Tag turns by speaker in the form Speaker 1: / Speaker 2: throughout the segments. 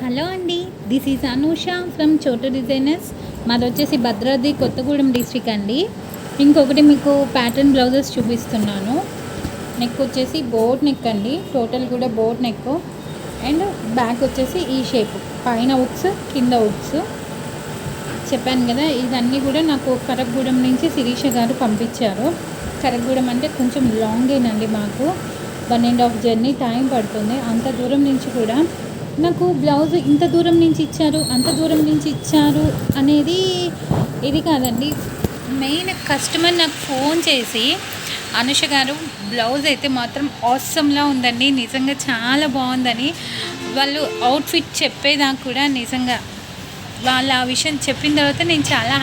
Speaker 1: Hello అండి, this is Anusha from చోటు designers. మాది వచ్చేసి భద్రాద్రి కొత్తగూడెం డిస్ట్రిక్ట్ అండి. ఇంకొకటి మీకు ప్యాటర్న్ బ్లౌజెస్ చూపిస్తున్నాను. నెక్ వచ్చేసి బోట్ నెక్ అండి, టోటల్ కూడా బోట్ నెక్. అండ్ బ్యాక్ వచ్చేసి ఈ షేప్, పైన ఉక్స్ కింద ఉక్స్. చెప్పాను కదా, ఇదన్నీ కూడా నాకు కరగూడెం నుంచి శిరీష గారు పంపించారు. కరగూడెం అంటే కొంచెం లాంగేనండి, మాకు 1.5 జర్నీ టైం పడుతుంది. అంత దూరం నుంచి కూడా నాకు బ్లౌజ్ ఇంత దూరం నుంచి ఇచ్చారు, అంత దూరం నుంచి ఇచ్చారు అనేది ఇది కాదండి. మెయిన్ కస్టమర్ నాకు ఫోన్ చేసి, అనుష గారు బ్లౌజ్ అయితే మాత్రం ఆసమ్లా ఉందండి, నిజంగా చాలా బాగుందని వాళ్ళు అవుట్ఫిట్ చెప్పేదాకా కూడా నిజంగా వాళ్ళు ఆ విషయం చెప్పిన తర్వాత నేను చాలా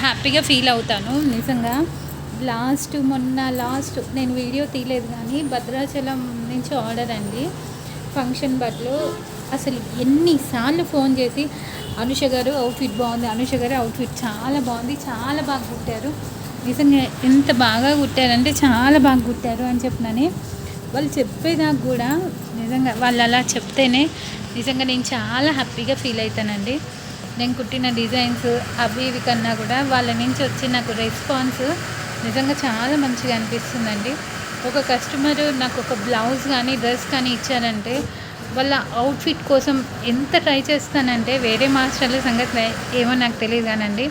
Speaker 1: హ్యాపీగా ఫీల్ అవుతాను. నిజంగా మొన్న నేను వీడియో తీయలేదు కానీ భద్రాచలం నుంచి ఆర్డర్ అండి, ఫంక్షన్ బట్టలు. అసలు ఎన్నిసార్లు ఫోన్ చేసి అనుష గారు అవుట్ఫిట్ బాగుంది, అనుష గారు అవుట్ఫిట్ చాలా బాగుంది, చాలా బాగా కుట్టారు, నిజంగా ఎంత బాగా కుట్టారంటే చాలా బాగా కుట్టారు అని చెప్పినని వాళ్ళు చెప్పేదాకా కూడా నిజంగా వాళ్ళు అలా చెప్తేనే నిజంగా నేను చాలా హ్యాపీగా ఫీల్ అవుతానండి. నేను కుట్టిన డిజైన్స్ అవి ఇవి కన్నా కూడా వాళ్ళ నుంచి వచ్చి నాకు రెస్పాన్స్ నిజంగా చాలా మంచిగా అనిపిస్తుందండి. ఒక కస్టమర్ నాకు ఒక బ్లౌజ్ కానీ డ్రెస్ కానీ ఇచ్చారంటే వాళ్ళ అవుట్ఫిట్ కోసం ఎంత ట్రై చేస్తానంటే, వేరే మాస్టర్ల సంగతి ఏమో నాకు తెలియదు కానండి,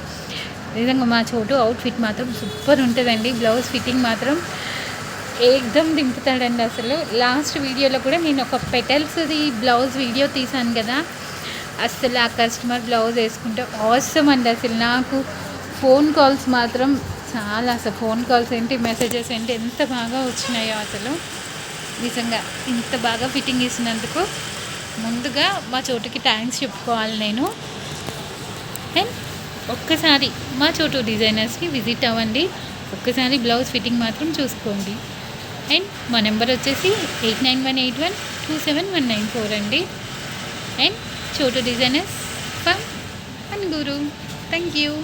Speaker 1: నిజంగా మా చోటు అవుట్ఫిట్ మాత్రం సూపర్ ఉంటుందండి. బ్లౌజ్ ఫిట్టింగ్ మాత్రం ఏకదమ్ దింపుతాడండి. అసలు లాస్ట్ వీడియోలో కూడా నేను ఒక పెటల్స్ది బ్లౌజ్ వీడియో తీశాను కదా, అసలు ఆ కస్టమర్ బ్లౌజ్ వేసుకుంటే అవసరం అండి. అసలు నాకు ఫోన్ కాల్స్ మాత్రం చాలా, అసలు ఫోన్ కాల్స్ ఏంటి, మెసేజెస్ ఏంటి, ఎంత బాగా వచ్చినాయో అసలు. నిజంగా ఇంత బాగా ఫిట్టింగ్ ఇచ్చినందుకు ముందుగా మా చోటుకి థ్యాంక్స్ చెప్పుకోవాలి నేను. అండ్ ఒక్కసారి మా చోటు డిజైనర్స్కి విజిట్ అవ్వండి, ఒక్కసారి బ్లౌజ్ ఫిట్టింగ్ మాత్రం చూసుకోండి. అండ్ మా నెంబర్ వచ్చేసి 8918127194 అండి. అండ్ చోటు డిజైనర్స్ ఫ్రమ్ అన్గూరు. Thank you.